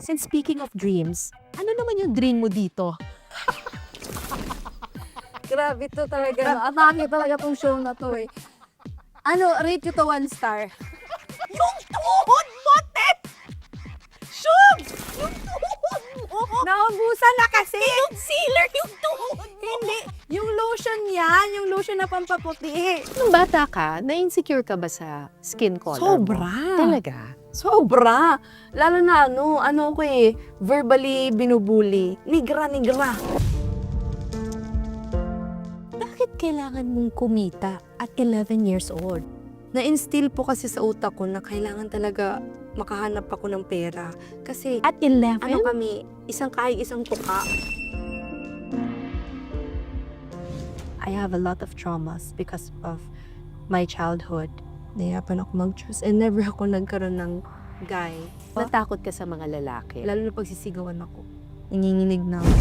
Since speaking of dreams, ano naman yung dream mo dito? Grabe to talaga. Atake talaga tong show na to eh. Ano, rate ko to 1 star. Yung tuhod mo, Tet! Shubs! Yung tuhod mo! Naubusan na kasi. Concealer yung tuhod mo! Hindi. Yung lotion yan. Yung lotion na pampaputi. Nung bata ka, na-insecure ka ba sa skin color Sobra. mo? Talaga? Sobra. Lalo na ano ko eh, verbally binubuli. Nigra. Bakit kailangan mong kumita at 11 years old? Na-instill po kasi sa utak ko na kailangan talaga makahanap ako ng pera. Kasi At 11? ano kami, isang kahig, isang tuka. I have a lot of traumas because of my childhood. Nahirapan ako mag-choose and never ako nagkaroon ng guy. Natakot ka sa mga lalaki? Lalo na pagsisigawan ako. Nanginginig na ako.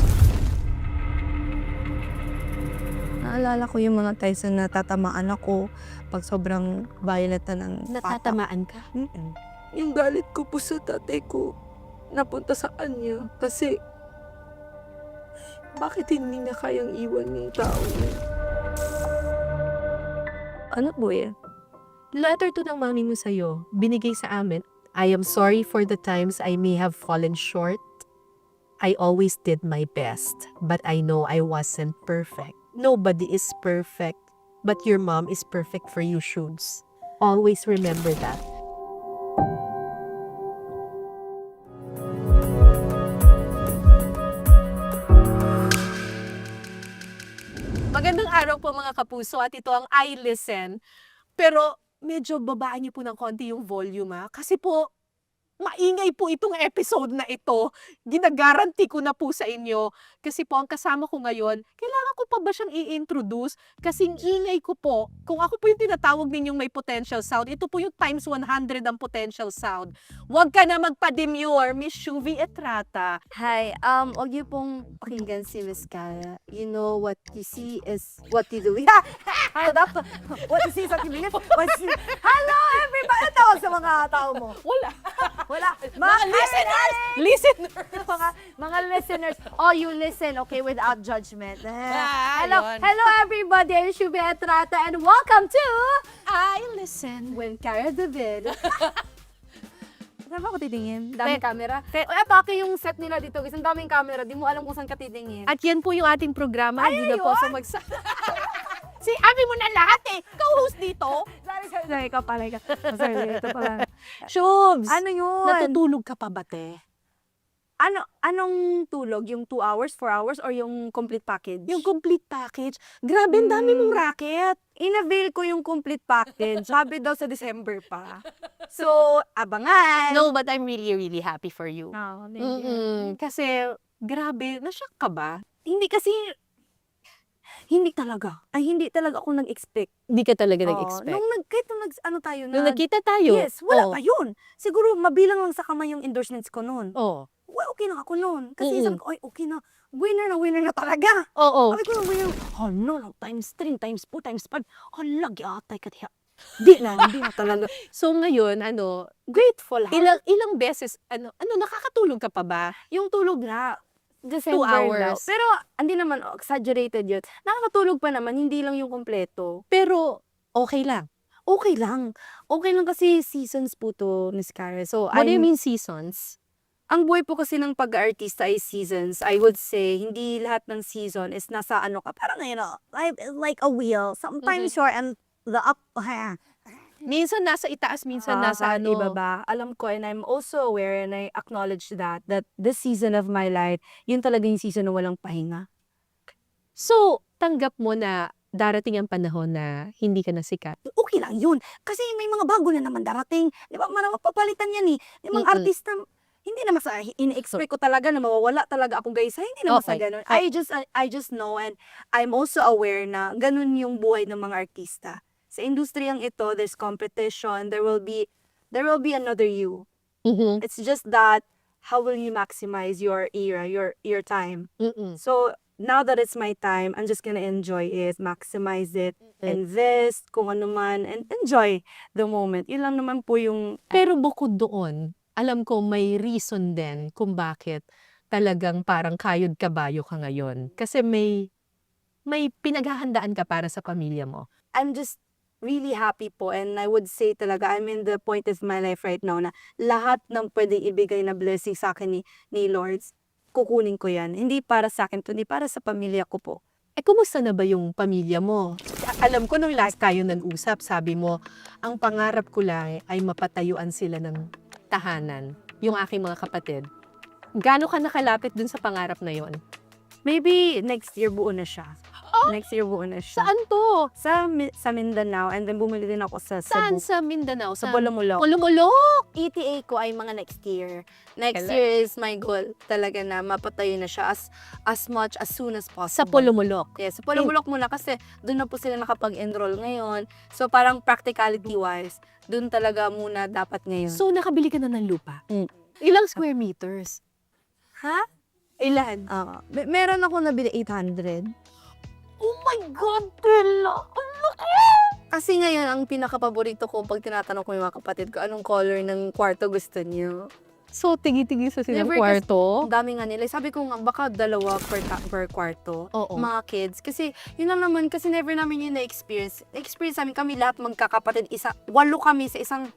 Naalala ko yung mga times na natatamaan ako pag sobrang violent na ng bata. Natatamaan ka? Yung galit ko po sa tatay ko, napunta sa kanya. Kasi, bakit hindi na kayang iwan yung tao niya? Ano po yan? Letter to ng mami mo sa'yo, binigay sa amin. I am sorry for the times I may have fallen short. I always did my best, but I know I wasn't perfect. Nobody is perfect, but your mom is perfect for you, Shoots. Always remember that. Magandang araw po mga kapuso at ito ang I Listen. Pero medyo babaan niyo po ng konti yung volume kasi po maingay po itong episode na ito. Ginagaranti ko na po sa inyo. Kasi po ang kasama ko ngayon, kailangan ko pa ba siyang i-introduce? Kasing ingay ko po. Kung ako po yung tinatawag ninyong may potential sound, ito po yung times 100 ang potential sound. Huwag ka na magpa-demure, Miss Shuvi Etrata. Hi, huwag niyo pong pakinggan si Miss Kara. You know what you see is what you do. What you see is what you believe. Hello, everybody! Tawag sa mga tao mo. Wala. Wala. Mga listeners! Listeners! mga listeners, oh, you listen, okay, without judgment. yun. Hello everybody, I'm Shubi Etrata and welcome to I Listen. When Cara David. Saan ba ako titingin? Daming Te- camera. te- Ay, apake yung set nila dito, guys. Ang daming camera, di mo alam kung saan ka titingin. At yan po yung ating programa. Ay, Hindi na po ayun! sa magsa... Si Abi mo na lahat eh. Co-host dito. Sorry, ikaw pala. Sorry, ito pala. Shubs! Ano yun? Natutulog ka pa ba, te? Anong tulog? Yung 2 hours, 4 hours, or yung complete package? Yung complete package. Grabe, ang dami mong racket. Inavail ko yung complete package. Sabi daw sa December pa. So, abangan. No, but I'm really, really happy for you. No, thank you. Kasi, grabe, nashock ka ba? Hindi kasi, hindi talaga ako nag-expect. Hindi ka talaga Oo, nag-expect. kahit nung ano tayo na. Nung nagkita tayo. Yes, wala Oo. pa yun. Siguro, mabilang lang sa kamay yung endorsements ko noon. Oo. Well, okay na ako noon. Kasi sabi ko, ay, okay na. Winner na talaga. Oo. Sabi ko na winner. No, times 3, times 4, times 5. Hala, giatay ka diha. Hindi na talaga. So ngayon, Grateful ha. ilang beses, nakakatulog ka pa ba? Yung tulog na, December 2 hours. daw. Pero, hindi naman, exaggerated yun. Nakakatulog pa naman, hindi lang yung kompleto. Pero, okay lang. Okay lang. Okay lang kasi seasons po to, Miss Cara. So, What do you mean seasons? ang buhay po kasi ng pag-artista ay seasons. I would say, hindi lahat ng season is nasa ano ka. Parang, like a wheel. Sometimes you're in the up. Minsan nasa itaas, minsan nasa ibaba. Alam ko, and I'm also aware and I acknowledge that this season of my life, yun talaga yung season na walang pahinga. So, tanggap mo na darating ang panahon na hindi ka na sikat. Okay lang yun. Kasi may mga bago na naman darating. Di ba? Mapapalitan yan eh. Yung mga artista, hindi naman sa, ini-expect ko talaga na mawawala talaga akong gaysa. Hindi naman sa Okay. ganun. I just know and I'm also aware na ganun yung buhay ng mga artista. Sa industriyang ito, there's competition. There will be another you. It's just that, how will you maximize your era, your time? So, now that it's my time, I'm just gonna enjoy it, maximize it, invest, kung ano man, and enjoy the moment. Yun lang naman po yung... Pero bukod doon, alam ko may reason din kung bakit talagang parang kayod kabayo ka ngayon. Kasi may pinaghahandaan ka para sa pamilya mo. I'm just really happy po, and I would say talaga I'm in the point of my life right now na lahat ng pwedeng ibigay na blessing sa akin ni Lords, kukunin ko yan. Hindi para sa akin, kundi para sa pamilya ko po. Kumusta na ba yung pamilya mo? Alam ko nung last tayo nag-usap, sabi mo, ang pangarap ko lang ay mapatayuan sila ng tahanan, yung aking mga kapatid. Gaano ka nakalapit dun sa pangarap na yon? Maybe next year buo na siya. Next year buo na siya. Saan to? Sa Mindanao, and then bumili din ako sa Saan Cebu. sa Mindanao? Sa Bulumulok. Bulumulok! ETA ko ay mga next year. Next Kailan? year is my goal talaga na mapatayo na siya as much as soon as possible. Sa Bulumulok. Yes, sa Bulumulok muna kasi doon na po sila nakapag-enroll ngayon. So parang practicality-wise, doon talaga muna dapat ngayon. So, nakabili ka na ng lupa? Mm. Ilang square meters? Ha? Ilan? Meron ako nabili 800. Oh my God, Bella! Kasi ngayon, ang pinaka-paborito ko pag tinatanong ko yung mga kapatid ko, anong color ng kwarto gusto niyo? So, tingi-tingi sa silang Never kwarto? Ang dami nga nila. Sabi ko nga, baka dalawa per kwarto. Oo. Mga kids. Kasi, yun lang naman, kasi never namin yun na-experience. Na-experience namin kami lahat magkakapatid. 8 kami sa isang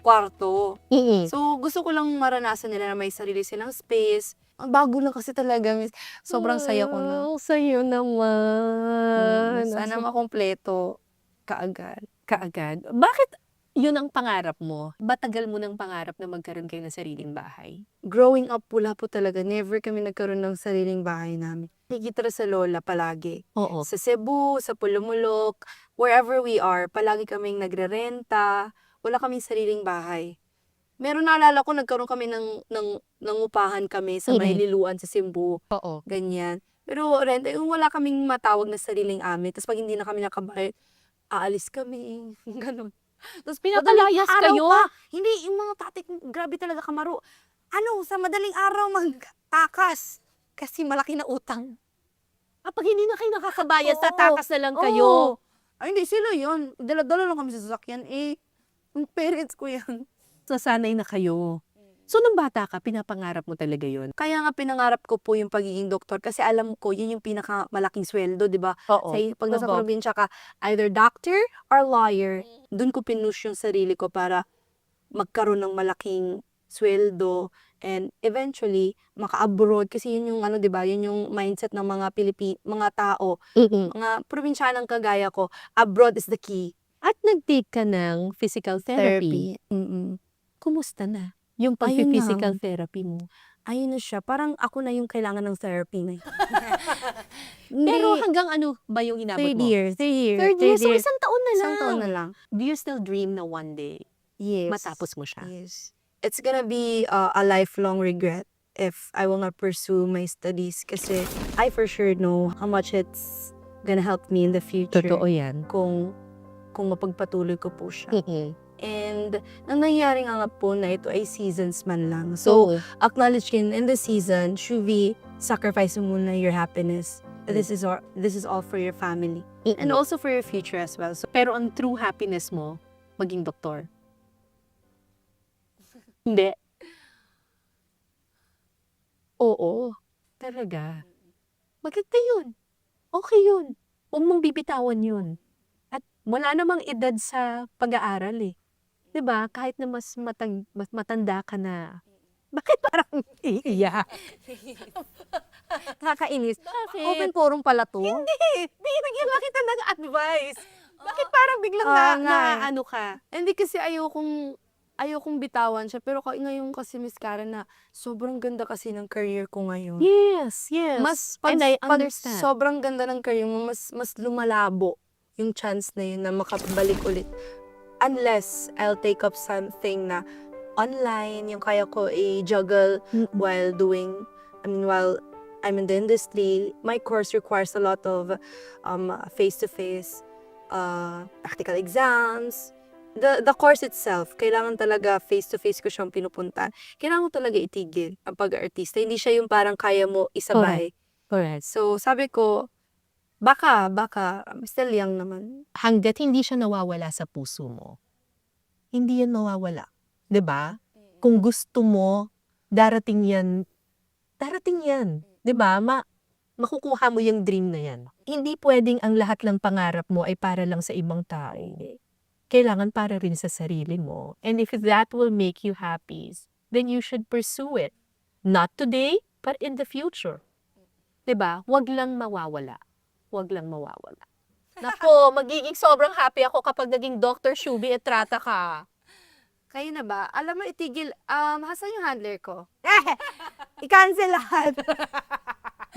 kwarto. So, gusto ko lang maranasan nila na may sarili silang space. Ang bago lang kasi talaga, miss. Sobrang saya ko na. Wow, sayo naman. Sana makompleto kaagad. Kaagad. Bakit yun ang pangarap mo? Batagal mo ng pangarap na magkaroon kayo ng sariling bahay? Growing up, wala po talaga. Never kami nagkaroon ng sariling bahay namin. Nakikita sa lola palagi. Oo. Sa Cebu, sa Pulumulok, wherever we are, palagi kaming nagre-renta. Wala kaming sariling bahay. Meron naalala ko, nagkaroon kami ng upahan kami sa may liluan sa Cebu. Oo. Ganyan. Pero renta, yung wala kaming matawag na sariling amin. Tapos pag hindi na kami nakabayad, aalis kami. Ganon. Tapos Pinapalayas madaling araw kayo? pa. Hindi, yung mga tatik, grabe talaga kamaro. Sa madaling araw magtakas. Kasi malaki na utang. Pag hindi na kayo nakakabayad, Oo. tatakas na lang kayo. Oo. Ay, hindi sila yun. Dala-dala lang kami sa sasakyan. Yung parents ko yan. Sasanay na kayo. So, nung bata ka, pinapangarap mo talaga yun? Kaya nga pinangarap ko po yung pagiging doktor kasi alam ko yun yung pinakamalaking sweldo, di ba? Oo. Pag nasa Oo. probinsya ka, either doctor or lawyer, dun ko pinush yung sarili ko para magkaroon ng malaking sweldo and eventually maka-abroad kasi yun yung di ba, yun yung mindset ng mga mga tao, mga probinsyanang kagaya ko, abroad is the key. At nag-take ka ng physical therapy. Kumusta na? Yung Ayun na. pag-physical therapy mo. Ayun na siya, parang ako na yung kailangan ng therapy na yun. Pero hanggang ano ba yung inabot third mo? year. Third year. So, isang taon na lang. Isang taon na lang. Do you still dream na one day Yes. matapos mo siya? Yes. It's gonna be a lifelong regret if I will not pursue my studies kasi I for sure know how much it's gonna help me in the future. Totoo yan. Kung mapagpatuloy ko po siya. And ang nangyari nga po na ito ay seasons man lang. So, acknowledge in the season, should we sacrifice mo muna your happiness. This is all for your family. And also for your future as well. So, pero ang true happiness mo, maging doktor. Hindi. Oo. Talaga. Maganda yun. Okay yun. Huwag mong bibitawan yun. At wala namang edad sa pag-aaral eh. 'Di ba? Kahit na mas matanda ka na. Bakit parang iiyak? nakakainis. Bakit? Open forum pala to. Hindi. Binigyan lang kita ng advice. Bakit parang biglang ano ka? Hindi kasi ayokong bitawan siya. Pero ngayon kasi, Miss Karen, na sobrang ganda kasi ng career ko ngayon. Yes, yes. And I pag understand. Sobrang ganda ng career mo, mas lumalabo yung chance na yun na makabalik ulit. Unless I'll take up something na online, yung kaya ko i-juggle while I'm in the industry. My course requires a lot of face-to-face practical exams. The course itself, kailangan talaga face-to-face ko siyang pinupuntahan. Kailangan mo talaga itigil ang pag-artista. Hindi siya yung parang kaya mo isabay. Correct. So, sabi ko, baka, I'm still young naman. Hanggat hindi siya nawawala sa puso mo, hindi yan mawawala. 'Di ba? kung gusto mo, darating yan. Darating yan. 'Di ba? Makukuha mo yung dream na yan. Hindi pwedeng ang lahat ng pangarap mo ay para lang sa ibang tao. Kailangan para rin sa sarili mo. And if that will make you happy, then you should pursue it. Not today, but in the future. 'Di ba? Huwag lang mawawala. Huwag lang mawawala. Nako, magiging sobrang happy ako kapag naging Dr. Shubi Etrata ka. Kayo na ba? Alam mo, itigil, hasan yung handler ko? I-cancel lahat.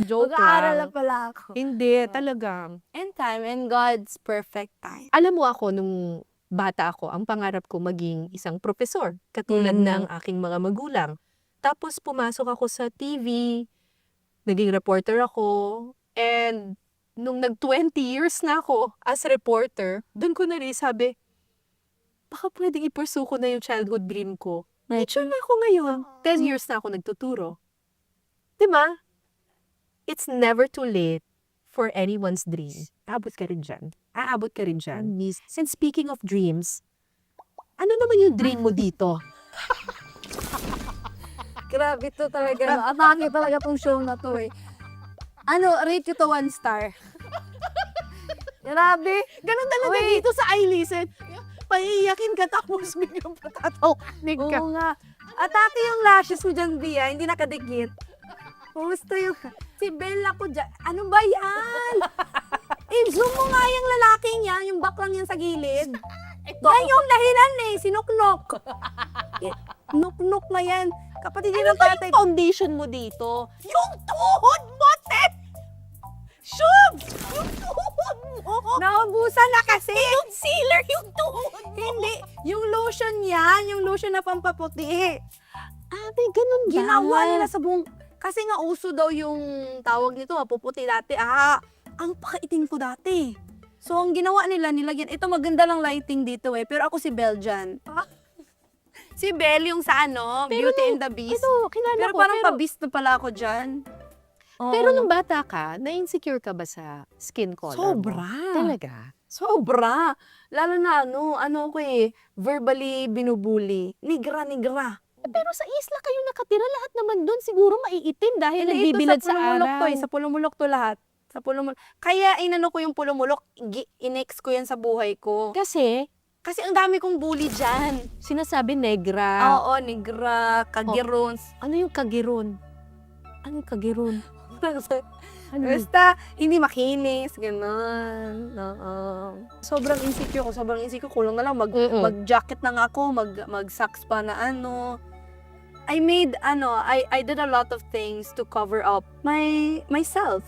Joke Mag-aaral lang. na pala ako. Hindi, talagang. In time, in God's perfect time. Alam mo ako, nung bata ako, ang pangarap ko maging isang profesor, katulad ng aking mga magulang. Tapos pumasok ako sa TV, naging reporter ako, and nung nag-20 years na ako as reporter, doon ko na rin sabi, baka pwedeng i-pursue ko na yung childhood dream ko. Teacher na ako ngayon. 10 years na ako nagtuturo. Diba? It's never too late for anyone's dream. Aabot ka rin dyan. Aabot ka rin dyan. And speaking of dreams, ano naman yung dream mo dito? Grabe to talaga. Atake talaga tong show na to eh. Rate ko to 1 star. Grabe. Ganun talaga dito sa I Listen. Paiiyakin ka tapos biglang patatawanin ka. Oo nga. Atake yung lashes mo dyan, Bia. Hindi nakadikit. Kumusta yung... Si Bella ko dyan. Ano ba yan? I-zoom mo nga yung lalaking yan. Yung baklang yan sa gilid. Yan yung dahilan eh. Sinuknok. Nuknok na yan. Kapatid Ano yun ng ba tatay. yung foundation mo dito? Yung tuhod mo, Tep! Shubs! Yung tuhod mo! Naubusan na kasi. Yung sealer, yung tuhod mo! Hindi. Yung lotion yan. Yung lotion na pampaputi. Ate, ganun ba? Ginawa nila sa buong... Kasi nga uso daw yung tawag nito, mapuputi dati. Ang pakaitim ko dati. So, ang ginawa nila, nilagyan, ito maganda lang lighting dito eh, pero ako si Belle dyan. Si Belle yung sa Pero Beauty and the Beast. Ito, kilala Pero ko. parang pa-beast na pala ako dyan. Pero nung bata ka, na-insecure ka ba sa skin color Sobra. mo? Talaga? Sobra. Lalo na ako eh, verbally binubuli. Nigra. Pero sa isla kayo nakatira, lahat naman doon siguro maiitim dahil Hindi, nagbibilad ito sa sa Pulumulok araw. to eh. Sa Pulumulok to lahat. Sa Pulumulok. Kaya inano ko yung Pulumulok, inex ko yan sa buhay ko. Kasi, Kasi ang dami kong bully dyan. sinasabi negra. Oo, nigra, kagirons. Ano yung kagiron? Ano yung kagiron? Ano? Basta, hindi makinis, gano'n. Sobrang insecure ko, Kulang na lang, mag-jacket na nga ako, mag-socks pa na I made, I did a lot of things to cover up myself.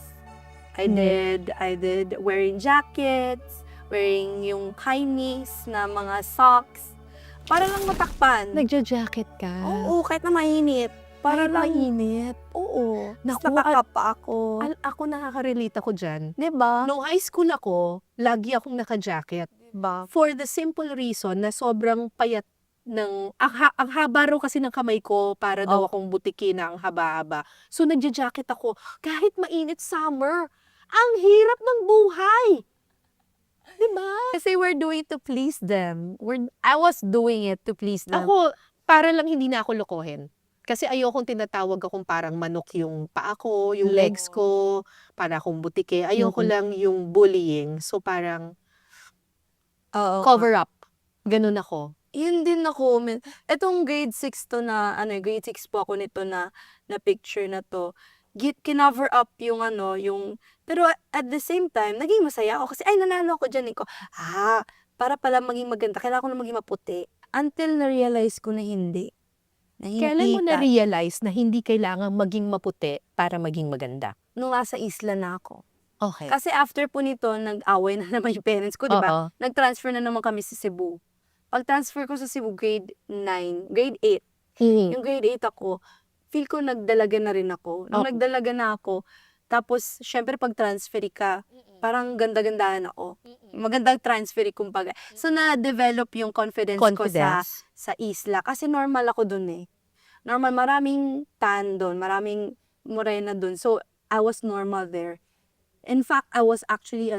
I did wearing jackets, wearing yung high-knees na mga socks, para lang matakpan. Nagja-jacket ka? Oo, kahit na mainit. Para Kahit lang, mainit. oo. Naku, Nakakapa ako. Ako nakaka-relate ako dyan. Diba? Nung high school ako, lagi akong naka-jacket. Diba? For the simple reason na sobrang payat ang haba raw kasi ng kamay ko para daw akong butiki na ang haba-haba. So nagja-jacket ako kahit mainit summer. Ang hirap ng buhay. 'Di ba? Kasi we're doing it to please them. I was doing it to please them. Ako para lang hindi na ako lokohin. Kasi ayokong tinatawag akong parang manok yung paa ko, yung legs ko, para akong butike. Ayoko lang yung bullying. So parang cover up. Ganun ako. Yun din ako. Etong grade 6 to na, grade 6 po ako nito na picture na to. Kinover up yung pero at the same time, naging masaya ako kasi, nanalo ako dyan. Para pala maging maganda, kailangan ko na maging maputi. Until na-realize ko na hindi. Kailan mo na-realize na hindi kailangan maging maputi para maging maganda? Nung nasa isla na ako. Okay. Kasi after po nito, nag-away na naman yung parents ko, di ba? Oo. Nag-transfer na naman kami sa Cebu. Pag-transfer ko sa Cebu, grade 8. Yung grade 8 ako, feel ko nagdalaga na rin ako. Nung nagdalaga na ako, tapos, syempre, pag-transfer ka, parang ganda-gandahan ako. Magandang transfer, kumbaga. So, na-develop yung confidence ko sa isla. Kasi normal ako dun eh. Normal, maraming tan dun, maraming morena dun. So, I was normal there. In fact, I was actually,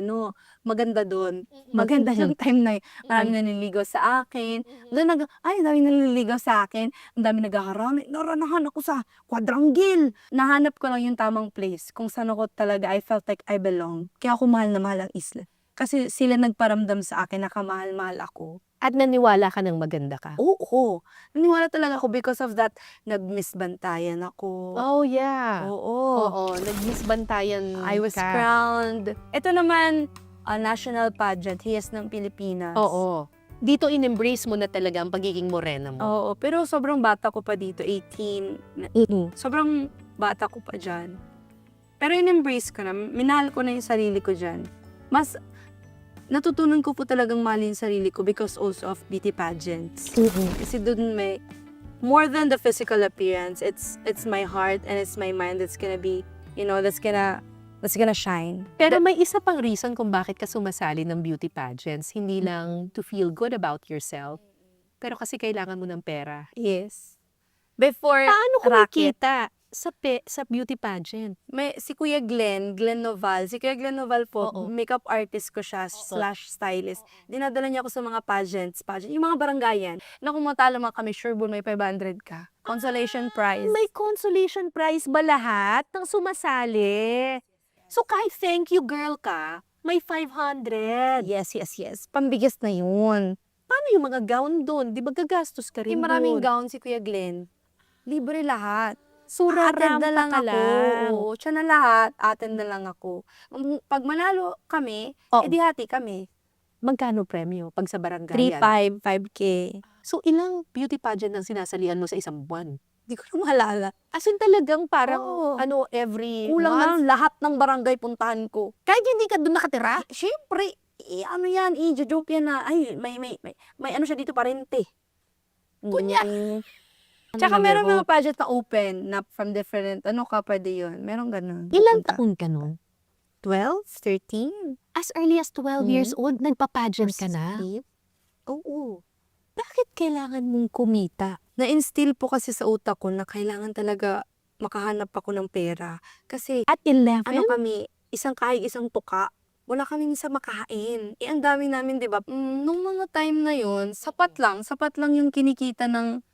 maganda doon. Maganda yung time na yun. Marami naliligaw sa akin. Doon ang dami naliligaw sa akin. Ang dami naghaharami. Naranahan ako sa quadrangle. Nahanap ko lang yung tamang place. Kung saan ako talaga, I felt like I belong. Kaya ako mahal na mahal ang isla. Kasi sila nagparamdam sa akin na kamahal-mahal ako. At naniwala ka ng maganda ka? Oo. Naniwala talaga ako because of that. Nag-misbantayan ako. Oh, yeah. Oo. Oo, nag-misbantayan I was ka. crowned. Ito naman, a national pageant, Hiyas ng Pilipinas. Oo. Dito in-embrace mo na talaga ang pagiging morena mo. Oo, pero sobrang bata ko pa dito, 18. Sobrang bata ko pa dyan. Pero in-embrace ko na, minahal ko na yung sarili ko dyan. Mas, natutunan ko po talagang mahalin yung sarili ko because also of beauty pageants. Kasi dun may, more than the physical appearance, it's my heart and it's my mind that's gonna be, that's gonna shine. Pero may isa pang reason kung bakit ka sumasali ng beauty pageants. Hindi lang to feel good about yourself, pero kasi kailangan mo ng pera. Yes. Before Paano racket, kumikita sa beauty pageant? si Kuya Glenn Noval. Si Kuya Glenn Noval po, Oo. makeup artist ko siya, /stylist. Dinadala niya ako sa mga pageant, yung mga barangayan. Na kung matalo mga kami, sure may 500 ka. Consolation prize. May consolation prize ba lahat ng sumasali? So kahit thank you girl ka, may 500. Yes. Pambigas na yun. Paano yung mga gown doon? Di ba gagastos ka rin Maraming doon? gown si Kuya Glenn. Libre lahat. So Attend rarampa na lang ka ako. lang. Oo, siya na lahat. Attend na lang ako. Pag manalo kami, Oo. edi hati kami. Magkano premyo pag sa barangay? 3,500, 5K. So ilang beauty pageant ang sinasalihan mo sa isang buwan? Hindi ko na maalala. As in talagang parang Oo. every Kulang month? na lahat ng barangay puntahan ko. Kahit hindi ka doon nakatira? Siyempre, i-joke yan na, ay, may ano siya dito, parente. Kunya! Tsaka meron mga pageant na open, na from different, ka, pwede yun. Meron ganun. Ilang Pupunta. taon ka nun? 12, 13. As early as 12 years old, nagpa-pageant ka na? Oo. Bakit kailangan mong kumita? Na-instill po kasi sa utak ko na kailangan talaga makahanap ako ng pera. Kasi, At 11? kami, isang kahig, isang tuka. Wala kaming sa makain. Ang dami namin, di ba? Nung mga time na yon, sapat lang yung kinikita ng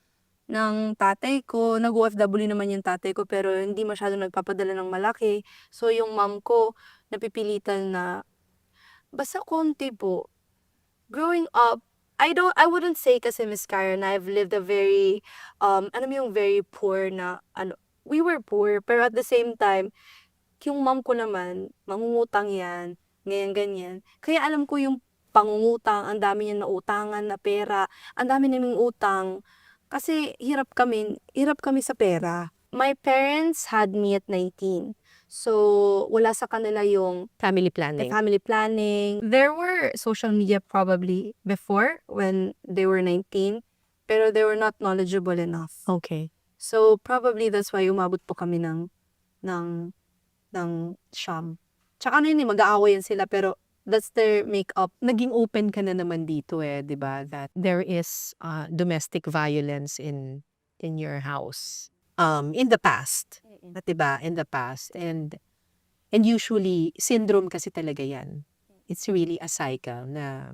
tatay ko. Nag-OFW naman yung tatay ko, pero hindi masyado nagpapadala ng malaki. So, yung mom ko, napipilitan na, basta konti po. Growing up, I wouldn't say kasi Miss Karen, I've lived a very, very poor na, we were poor, pero at the same time, yung mom ko naman, mangungutang yan, ganyan. Kaya alam ko yung pangungutang, ang dami niya nautangan na pera, ang dami naming utang, kasi hirap kami sa pera. My parents had me at 19. So, wala sa kanila yung Family the planning. family planning. There were social media probably before when they were 19, pero they were not knowledgeable enough. Okay. So, probably that's why umabot po kami ng siyam. Tsaka mag-aaway yan sila, pero that's their makeup. Naging open ka na naman dito di ba? That there is domestic violence in your house. In the past. Di ba? In the past. And usually, syndrome kasi talaga yan. It's really a cycle na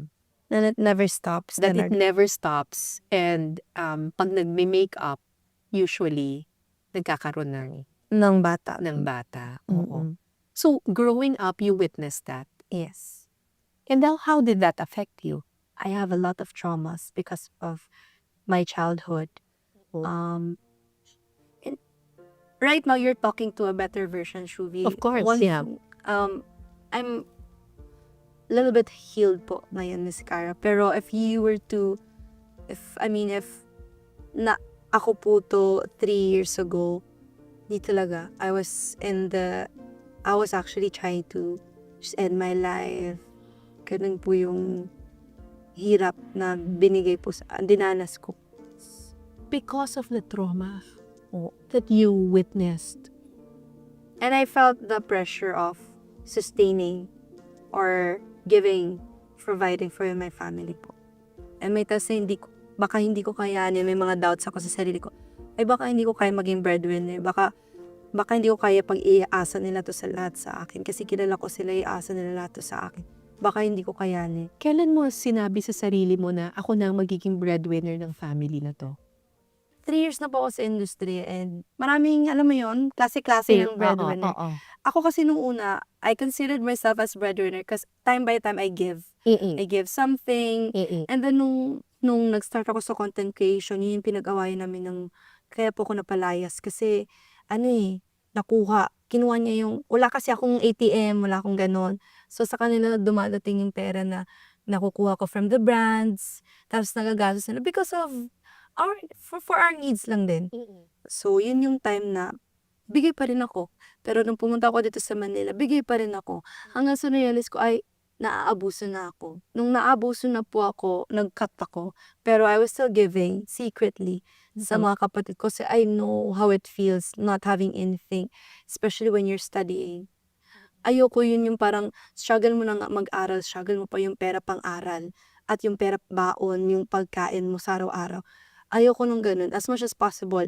And it never stops. that it never stops. And pag nagme-makeup, usually, nagkakaroon ng bata. ng bata. Oo. So, growing up, you witnessed that. Yes. And now, how did that affect you? I have a lot of traumas because of my childhood. Oh. And right now, you're talking to a better version, Shuvi. Of course, yeah. I'm a little bit healed po ngayon, Miss Cara. Pero if ako po to 3 years ago, di talaga. I was actually trying to just end my life. Ganun po yung hirap na binigay po dinanas ko. Because of the trauma that you witnessed. And I felt the pressure of sustaining or providing for my family po. And may tas baka hindi ko kayanin, may mga doubts ako sa sarili ko. Ay baka hindi ko kaya maging breadwinner. Baka baka hindi ko kaya pag iasa nila to sa lahat sa akin. Kasi kilala ko sila, iasa nila lahat to sa akin. Baka hindi ko kayanin. Kailan mo sinabi sa sarili mo na ako na ang magiging breadwinner ng family na to? 3 years na po ako sa industry and maraming, alam mo yon, klase-klase ng breadwinner. Oo. Ako kasi nung una, I considered myself as breadwinner kasi time by time I give. I give something. And then nung nag-start ako sa content creation, yun yung pinag-awayan namin ng kaya po ako napalayas kasi nakuha. Kinuha niya yung, wala kasi akong ATM, wala akong ganon. So sa kanila dumadating yung pera na nakukuha ko from the brands, tapos nagagastos nila because of for our needs lang din. So yun yung time na bigay pa rin ako. Pero nung pumunta ako dito sa Manila, bigay pa rin ako. Hanggang sa na-realize ko, ay, naaabuso na ako. Nung naaabuso na po ako, nag-cut ako. Pero I was still giving secretly sa mga kapatid ko kasi I know how it feels not having anything, especially when you're studying. Ayoko yun yung parang struggle mo na nga mag-aral, struggle mo pa yung pera pang-aral at yung pera baon, yung pagkain mo sa araw-araw. Ayoko nung ganun. As much as possible,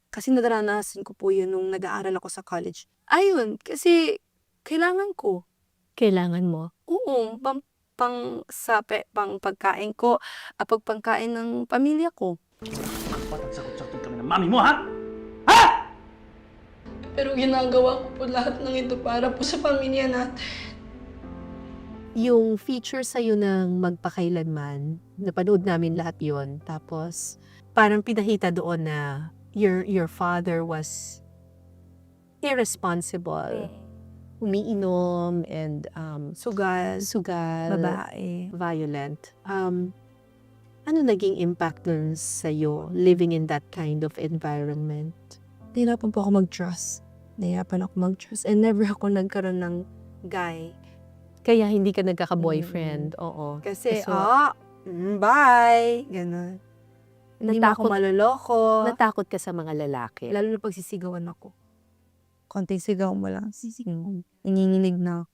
kasi nadaranasan ko po yun nung nag-aaral ako sa college. Ayun, kasi kailangan ko. Kailangan mo? Oo, pang pagkain ko, at pagpangkain ng pamilya ko. Patagsagot-sagot kami ng mami mo, ha? Pero ginagawa ko po lahat ng ito para po sa pamilya natin. Yung feature sa'yo ng magpakailanman, napanood namin lahat yon. Tapos, parang pinahita doon na your father was irresponsible. Umiinom and sugal, Babae. violent. Ano naging impact dun sa'yo living in that kind of environment? Nahirapan po ako mag-trust. And never ako nagkaroon ng guy. Kaya hindi ka nagkaka-boyfriend, oo. Kasi, So, bye! Ganon. Hindi mo ako Natakot- maloloko. natakot ka sa mga lalaki. Lalo na pag sisigawan ako. Konting sigaw mo lang. Nanginginig na ako.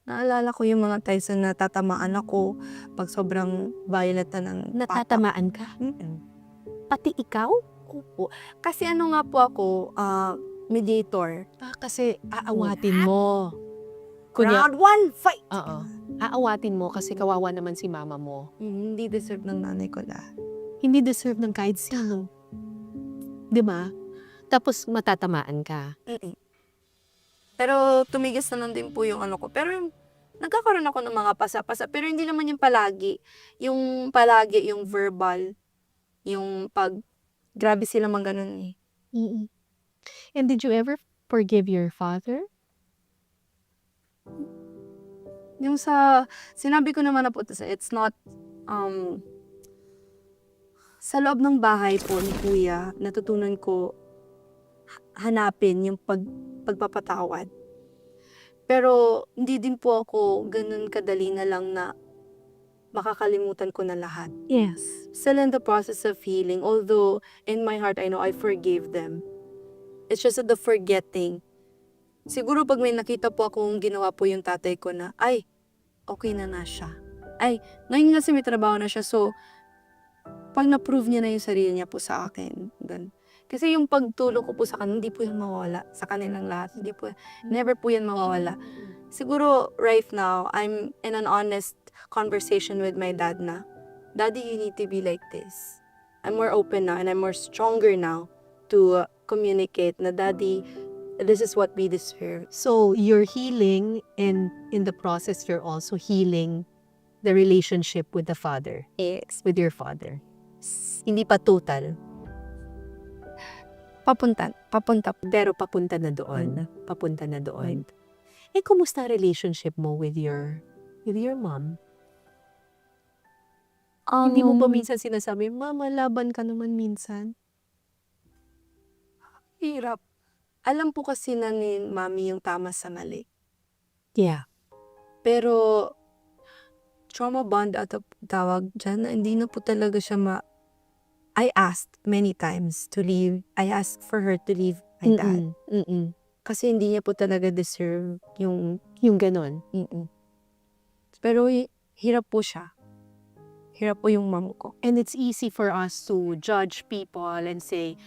Naalala ko yung mga times na natatamaan ako pag sobrang violent na ng Natatamaan ka? Pati ikaw? Opo. Kasi nga po ako, mediator. Kasi aawatin mo. Kunya, Round 1, fight! oo. Aawatin mo kasi kawawa naman si mama mo. Hindi deserve ng nanay ko lahat. Hindi deserve ng kahit sino. Di ba? Tapos matatamaan ka. Pero tumigis na lang din po yung ano ko. Pero nagkakaroon ako ng mga pasa-pasa. Pero hindi naman yung palagi. Yung palagi, yung verbal. Yung grabe sila mang ganun eh. And did you ever forgive your father? Yung sinabi ko naman na po, it's not, sa loob ng bahay po ni Kuya, natutunan ko hanapin yung pagpapatawad. Pero hindi din po ako ganun kadali na lang na makakalimutan ko na lahat. Yes. Still in the process of healing, although in my heart I know I forgave them. It's just that the forgetting. Siguro pag may nakita po akong ginawa po yung tatay ko na, ay, okay na siya. Ay, ngayon kasi may trabaho na siya, so pag na-prove niya na yung sarili niya po sa akin, ganun. Kasi yung pagtulong ko po sa kanila, hindi po yan mawawala sa kanilang lahat. Never po yan mawawala. Siguro, right now, I'm in an honest conversation with my dad na, Daddy, you need to be like this. I'm more open now and I'm more stronger now to communicate na, Daddy, this is what we deserve. So you're healing, and in the process, you're also healing the relationship with the father, Yes. with your father. Hindi pa total, Papunta. pero papunta na doon. Papunta na doon. Eh, kumusta ang relationship mo with your mom? Hindi mo ba minsan sinasabi, Mama, laban ka naman minsan? Hirap. Alam po kasi na ni Mami yung tama sa mali. Yeah. Pero, trauma bond at tawag dyan, na hindi na po talaga siya I asked many times to leave. I asked for her to leave my dad. Kasi hindi niya po talaga deserve yung ganon. Pero hirap po siya. Hirap po yung mom ko. And it's easy for us to judge people and say,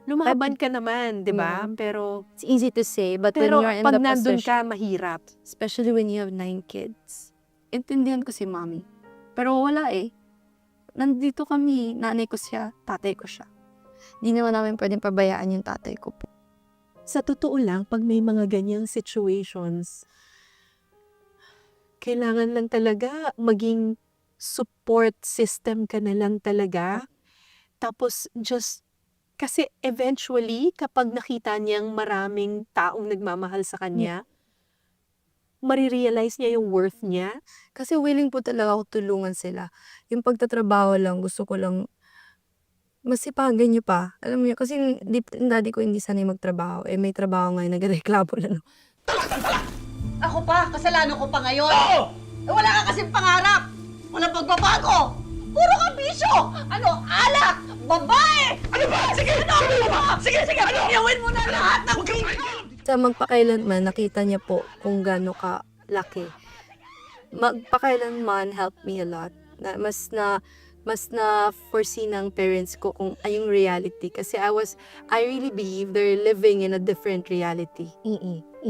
Lumaban ka naman, di ba? Pero It's easy to say, but when you're in pag the nandun position, ka, mahirap. especially when you have 9 kids, intindihan ko si mommy. Pero wala eh. Nandito kami, nanay ko siya, tatay ko siya. Hindi naman namin pwedeng pabayaan yung tatay ko po. Sa totoo lang, pag may mga ganyang situations, kailangan lang talaga maging support system ka na lang talaga. Tapos kasi eventually, kapag nakita niyang maraming taong nagmamahal sa kanya, marirealize niya yung worth niya. Kasi willing po talaga ako tulungan sila. Yung pagtatrabaho lang, gusto ko lang masipagan niyo pa. Alam mo yun, kasi yung daddy ko hindi sanay magtrabaho. Eh, may trabaho ngayon, nagreklamo na. Ako pa, kasalanan ko pa ngayon. Oo! Eh, wala ka kasing pangarap. Walang pagbabago. Puro ka bisyo. Ano, alak, babae. Ano ba? Sige! Ano ba? Sige! Ano? Iyawin mo na lahat ng Sa magpakailanman, nakita niya po kung gaano ka laki. Magpakailanman helped me a lot. Mas na foresee ng parents ko kung yung reality. Kasi I really believe they're living in a different reality.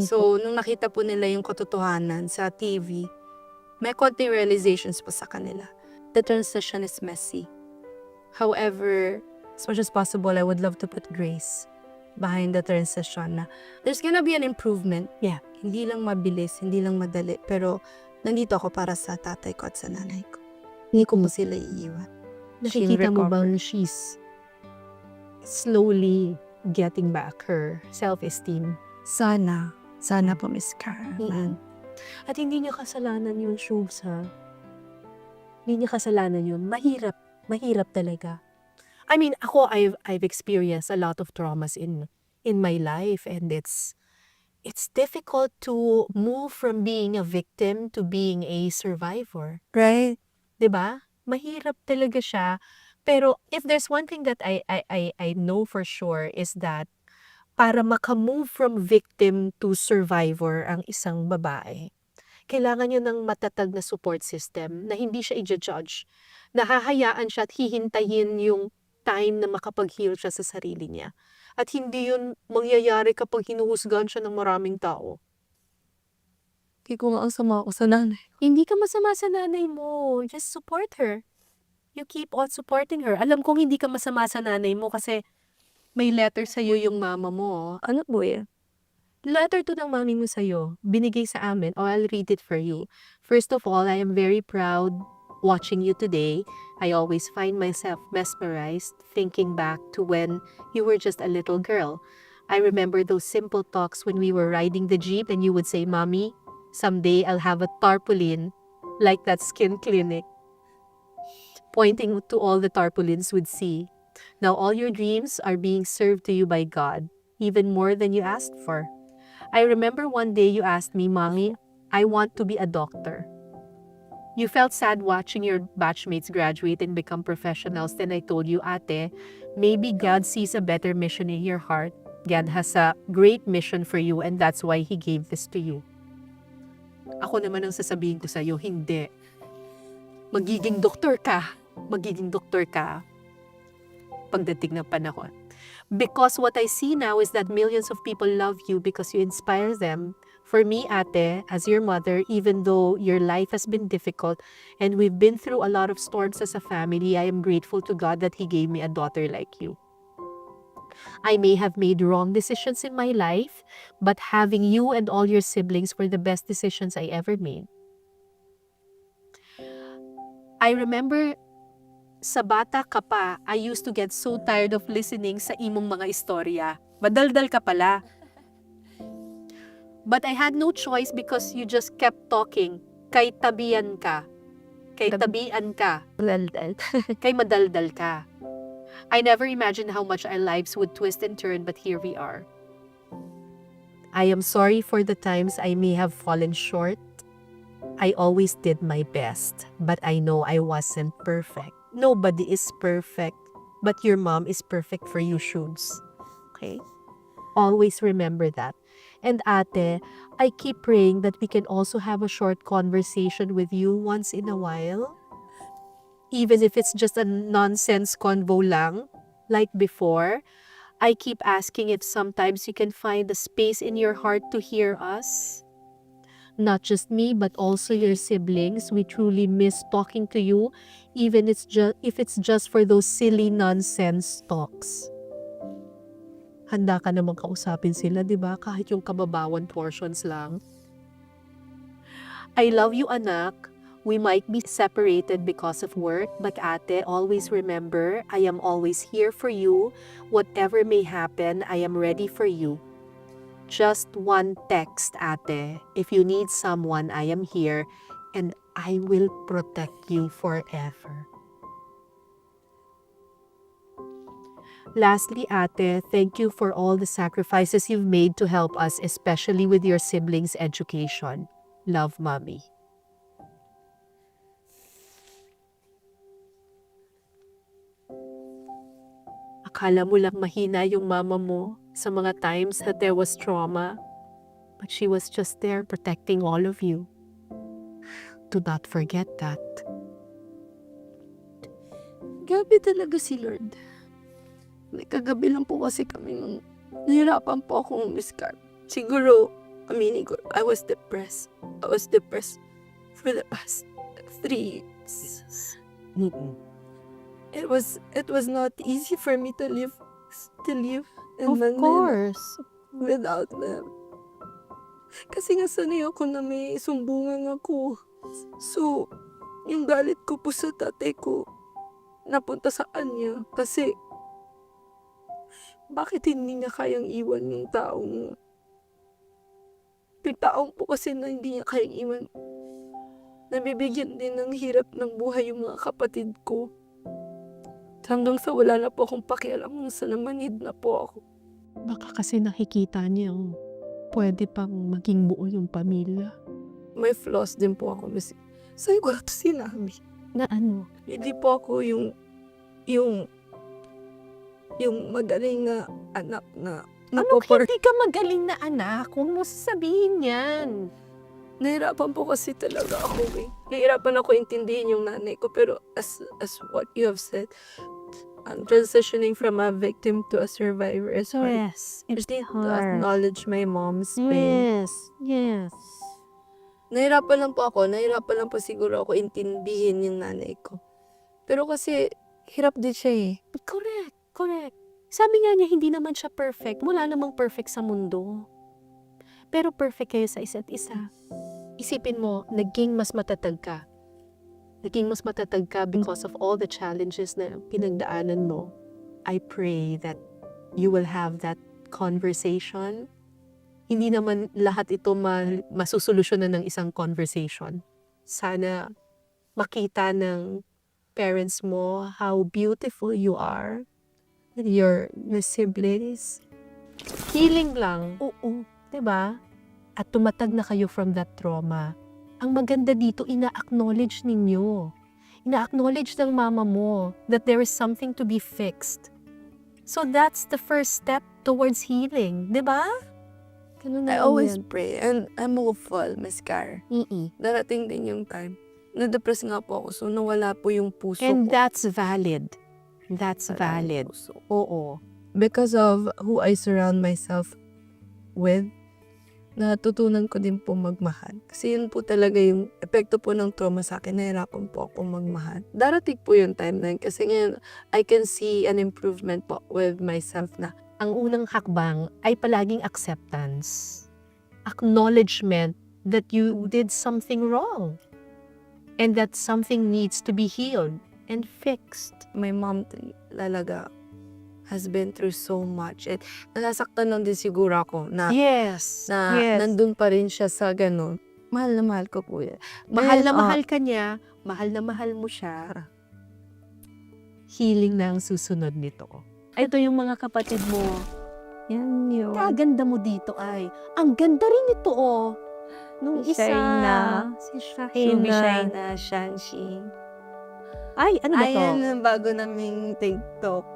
So, nung nakita po nila yung katotohanan sa TV, may konting realizations po sa kanila. The transition is messy. However, as much as possible, I would love to put grace behind the transition na there's gonna be an improvement. Yeah. Hindi lang mabilis, hindi lang madali, pero nandito ako para sa tatay ko at sa nanay ko. Hindi ko po sila iiwan. Nakikita mo recover. bang she's slowly getting back her self-esteem? Sana po, Miss Karen. At hindi niya kasalanan yun, Shubs, ha? Hindi niya kasalanan yun. Mahirap talaga. I mean, ako, I've experienced a lot of traumas in my life, and it's difficult to move from being a victim to being a survivor. Right? 'Di ba? Mahirap talaga siya. Pero if there's one thing that I know for sure is that para makamove from victim to survivor ang isang babae, kailangan niya ng matatag na support system na hindi siya i-judge. Nahahayaan siya at hihintayin yung time na makapag-heal siya sa sarili niya. At hindi yun mangyayari kapag hinuhusgahan siya ng maraming tao. Hindi ko nga ang sama ako sa nanay. Hindi ka masama sa nanay mo. Just support her. You keep on supporting her. Alam kong hindi ka masama sa nanay mo kasi may letter sa'yo yung mama mo. Ano po eh? Letter to ng mami mo sa'yo. Binigay sa amin. Oh, I'll read it for you. First of all, I am very proud watching you today. I always find myself mesmerized thinking back to when you were just a little girl. I remember those simple talks when we were riding the jeep and you would say, "Mommy, someday I'll have a tarpaulin like that skin clinic." Pointing to all the tarpaulins we'd see. Now all your dreams are being served to you by God, even more than you asked for. I remember one day you asked me, "Mommy, I want to be a doctor." You felt sad watching your batchmates graduate and become professionals. Then I told you, "Ate, maybe God sees a better mission in your heart. God has a great mission for you and that's why He gave this to you." Ako naman ang sasabihin ko sa'yo, hindi. Magiging doktor ka. Magiging doktor ka pagdating ng panahon. Because what I see now is that millions of people love you because you inspire them. For me, ate, as your mother, even though your life has been difficult and we've been through a lot of storms as a family, I am grateful to God that He gave me a daughter like you. I may have made wrong decisions in my life, but having you and all your siblings were the best decisions I ever made. I remember sa bata ka pa, I used to get so tired of listening sa imong mga istorya. Madaldal ka pala. But I had no choice because you just kept talking. Kay tabian ka. Kay tabian ka. Daldal. Kay madaldal ka. I never imagined how much our lives would twist and turn, but here we are. I am sorry for the times I may have fallen short. I always did my best, but I know I wasn't perfect. Nobody is perfect, but your mom is perfect for you, Shubs. Okay? Always remember that. And ate, I keep praying that we can also have a short conversation with you once in a while. Even if it's just a nonsense convo lang, like before. I keep asking if sometimes you can find the space in your heart to hear us. Not just me, but also your siblings. We truly miss talking to you, even if it's just for those silly nonsense talks. Handa ka namang kausapin sila, di ba? Kahit yung kababawan portions lang. I love you, anak. We might be separated because of work, but ate, always remember, I am always here for you. Whatever may happen, I am ready for you. Just one text, ate. If you need someone, I am here, and I will protect you forever. Lastly, ate, thank you for all the sacrifices you've made to help us, especially with your siblings' education. Love, Mommy. Akala mo lang mahina yung mama mo sa mga times that there was trauma. But she was just there protecting all of you. Do not forget that. Grabe talaga si Lord. May kagabi lang po kasi kami nung nahirapan po akong Miss Carl. Siguro, aminin ko, I was depressed. I was depressed for the past 3 years. It was not easy for me to live in Of Manila course. without them. Kasi nga sanay ako na may sumbungan ako. So, yung galit ko po sa tatay ko, napunta sa kanya. Kasi, bakit hindi niya kayang iwan yung taong po kasi na hindi niya kayang iwan. Nabibigyan din ng hirap ng buhay yung mga kapatid ko. Hanggang sa wala na po akong pakialam kung saan namanid na po ako. Baka kasi nakikita niya pwede pang maging buo yung pamilya. May flaws din po ako. Sa'yo ko ito sinabi. Na ano? Hindi po ako yung magaling na anak na Ano hindi ka magaling na anak? Huwag mo sasabihin yan. Nahirapan po kasi talaga ako eh. Nahirapan ako intindihin yung nanay ko. Pero as what you have said, I'm transitioning from a victim to a survivor is hard. Yes, it's To hard. acknowledge my mom's pain. Yes. Nahirapan lang po ako. Nahirapan lang po siguro ako intindihin yung nanay ko. Pero kasi, hirap din siya eh. Correct. Sabi nga niya, hindi naman siya perfect. Wala namang perfect sa mundo. Pero perfect kayo sa isa't isa. Isipin mo, naging mas matatag ka. Naging mas matatag ka because of all the challenges na pinagdaanan mo. I pray that you will have that conversation. Hindi naman lahat ito masusolusyonan ng isang conversation. Sana makita ng parents mo how beautiful you are. Your siblings. Healing lang. Oo. Diba? At tumatag na kayo from that trauma. Ang maganda dito, ina-acknowledge ninyo. Ina-acknowledge ng mama mo that there is something to be fixed. So that's the first step towards healing. Diba? Ganun I lang always yan. pray and I'm hopeful, Miss Car. Darating din yung time. Na-depress nga po ako, so nawala po yung puso And ko. that's valid. That's valid. Puso. Oo. Because of who I surround myself with, natutunan ko din po magmahal. Kasi yun po talaga yung epekto po ng trauma sa akin. Nahirapan po ako magmahal. Darating po yung time na yun. Kasi ngayon, I can see an improvement po with myself na. Ang unang hakbang ay palaging acceptance. Acknowledgement that you did something wrong. And that something needs to be healed and fixed. My mom talaga has been through so much. And nasasaktan lang din siguro ako na, Yes. nandun pa rin siya sa ganun. Mahal na mahal ko po yan. Mahal na Then, mahal ka niya, mahal na mahal mo siya. Healing na ang susunod nito. Ito yung mga kapatid mo. Yan yun. Kaganda mo dito ay. Ang ganda rin ito oh. Nung Si isa. Shaina. Si Shubi Shaina. Shaina, Shanshi. Ay, ano ba to? Ayan ang bago naming TikTok.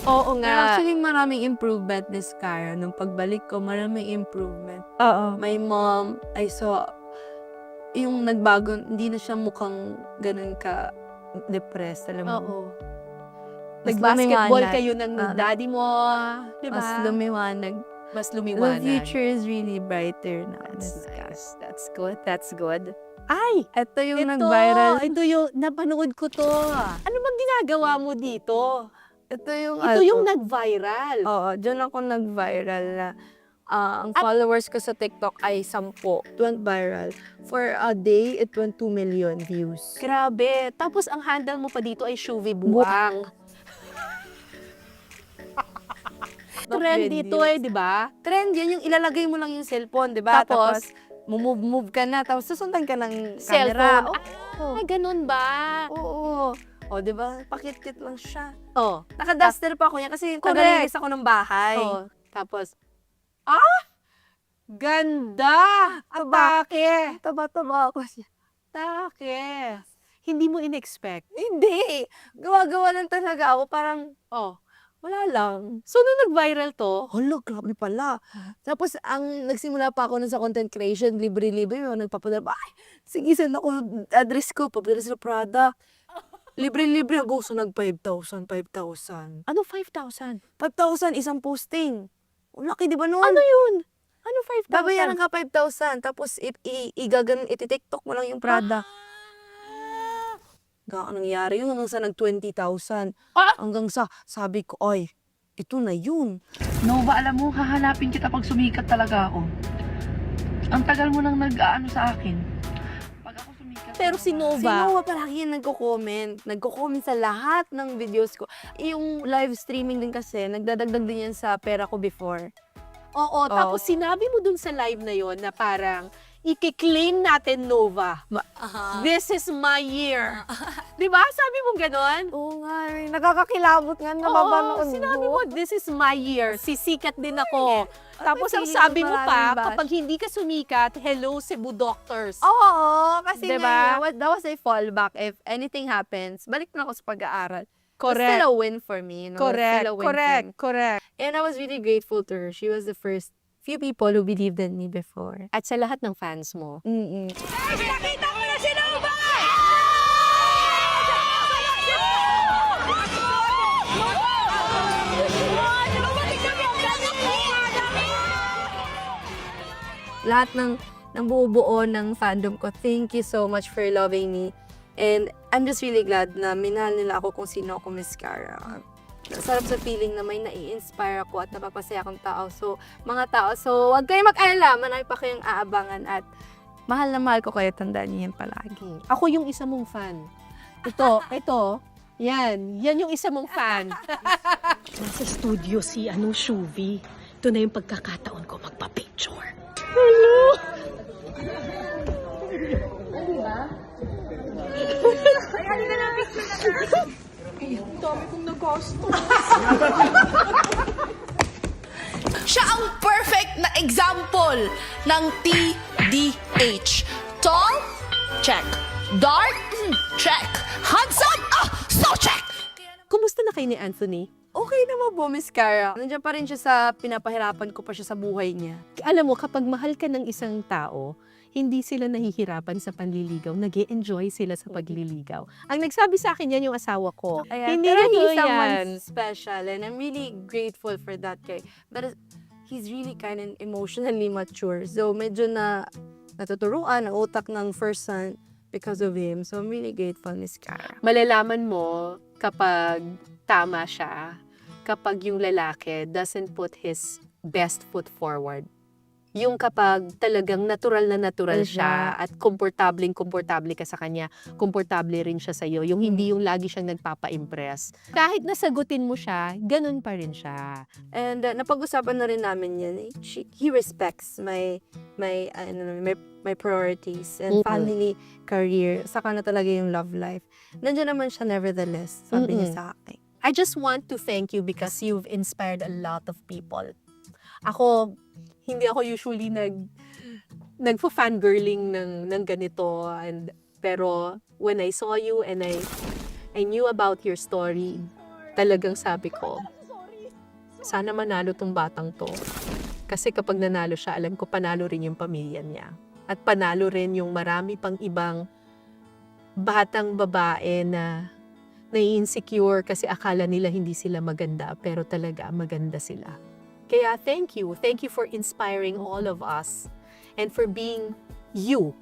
Oo Pero actually, maraming improvement this Cara. Nung pagbalik ko, maraming improvement. Oo. My mom, I saw, yung nagbago, hindi na siya mukhang ganun ka depressed, alam mo. Oo. Nag-basketball lumiwanag. kayo ng daddy mo, di Mas ba? lumiwanag. Mas The lumiwanag. future is really brighter now. That's nice. That's good. That's good. Ay! Ito yung Ito, nag-viral. ito yung, napanood ko to. Ano bang ginagawa mo dito? Ito yung Ito yung nag-viral. Oo, dyan ako nag-viral na ang followers ko sa TikTok ay 10. It went viral. For a day, it went 2 million views. Grabe. Tapos ang handle mo pa dito ay Shuvi Buang. Trend dito di ba? Trend yan, yung ilalagay mo lang yung cellphone, di ba? Tapos, move ka na, tapos susundan ka ng cellphone. camera. Ay, ganun ba? Oo. O, di ba? Pakit-kit lang siya. Oh. Naka-duster pa ako niya kasi Correct. tagalinis ako ng bahay. Oh. Tapos, ganda! Atake! Taba-taba ako siya. Atake! Hindi mo in-expect. Hindi! Gawa-gawa lang talaga ako. Parang, Oh. wala lang. So, nung nag-viral to, Hala, grabe pala. Tapos, nagsimula pa ako nun sa content creation, libre-libre, yung nagpapadala, ay, sige, send ako address ko, papadala sa Prada. Libre-libre ako, so nag 5,000. ano 5,000? 5,000, isang posting. Ang laki, di ba nun? Ano yun? Ano 5,000? Babayaran ka 5,000, tapos iti-TikTok mo lang yung Prada. Ang nangyari yun hanggang sa nag 20,000. Hanggang sa sabi ko, oy, ito na yun. Nova, alam mo, hahanapin kita pag sumikat talaga ako. Ang tagal mo nang nag-aano sa akin. Pag ako sumikat... Pero si Si Nova, Noah palagi yung nagko-comment. Nagko-comment sa lahat ng videos ko. Yung live streaming din kasi, nagdadagdag din yan sa pera ko before. oo, tapos sinabi mo dun sa live na yon na parang, i-claim natin Nova. This is my year. Di ba? Sabi mo ganon? Oo nga, nakakakilabot nga, Oo, nababanood sinabi ko. mo, this is my year. Sisikat din ako. Tapos ang feeling sabi ko mo maraming pa, bash. kapag hindi ka sumikat, hello Cebu Doctors. Oo, kasi Diba? that was a fallback. If anything happens, balik na ako sa pag-aaral. It's Correct. still a win for me. You know? It's Correct, still a win correct, for me. correct. And I was really grateful to her. She was the first few people who believed in me before. At sa lahat ng fans mo, Mm-mm. Nakita ko na si Nova! Lahat ng buo-buo ng fandom ko, thank you so much for loving me. And I'm just really glad na minahal nila ako kung sino ako, Miss Cara. Sarap sa feeling na may nai-inspire ako at napapasaya akong tao. So, mga tao, so huwag kayong mag-alala, marami pa kayong aabangan at mahal na mahal ko kayo, tandaan niyo yan palagi. ako yung isa mong fan. Ito, yan yung isa mong fan. Nasa studio si Shuvi. Ito na yung pagkakataon ko magpa-picture. Siya ang perfect na example ng TDH. Tall? Check. Dark? Check. Handsome? So check! Kumusta na kayo ni Anthony? Okay naman po, Miss Cara. Nandiyan pa rin siya sa pinapahirapan ko pa siya sa buhay niya. Alam mo, kapag mahal ka ng isang tao, hindi sila nahihirapan sa panliligaw. Nag-e-enjoy sila sa pagliligaw. Ang nagsabi sa akin yan yung asawa ko. Ayan, Hindi pero rin he's yan. someone special and I'm really grateful for that guy. But he's really kind of emotionally mature. So medyo natuturuan ang utak ng first son because of him. So I'm really grateful, Miss Cara. Malalaman mo kapag tama siya, kapag yung lalaki doesn't put his best foot forward. Yung kapag talagang natural na natural siya at komportableng ka sa kanya, komportable rin siya sa'yo. Yung hindi yung lagi siyang nagpapa-impress. Kahit nasagutin mo siya, ganun pa rin siya. And napag-usapan na rin namin yan. He respects my priorities and Mm-mm. family, career. Saka na talaga yung love life. Nandiyan naman siya nevertheless, sabi niya sa akin. I just want to thank you because you've inspired a lot of people. Ako, hindi ako usually nagfo-fangirling ng ganito. Pero when I saw you and I knew about your story, talagang sabi ko, sana manalo tong batang to. Kasi kapag nanalo siya, alam ko panalo rin yung pamilya niya. At panalo rin yung marami pang ibang batang babae na nai-insecure kasi akala nila hindi sila maganda, pero talaga maganda sila. Kaya thank you. Thank you for inspiring all of us and for being you.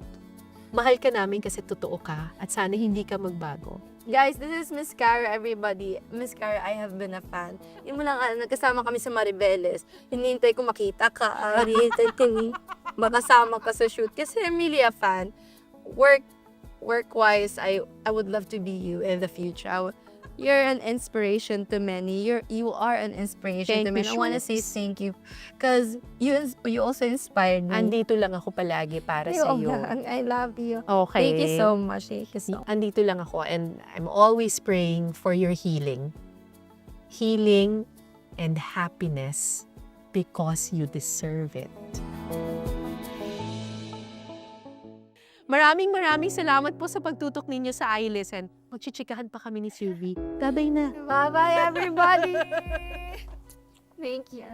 Mahal ka namin kasi totoo ka at sana hindi ka magbago. Guys, this is Miss Cara, everybody. Miss Cara, I have been a fan. Yung mo lang, nagkasama kami sa Maribeles. Hinihintay ko makita ka. Hinihintay ko makasama ka sa shoot. Kasi I'm really a fan. Work-wise, I would love to be you in the future. You're an inspiration to many. You are an inspiration Thank to you, many. I want to say Shoots. thank you. Because you also inspired me. Andito lang ako palagi para sa iyo. I love you. Okay. Thank you so much. Thank you so much. Andito lang ako and I'm always praying for your healing. Healing and happiness because you deserve it. Maraming salamat po sa pagtutok ninyo sa iListen. Magchichikahan pa kami ni Sylvie. Babay na. Bye-bye, everybody. Thank you.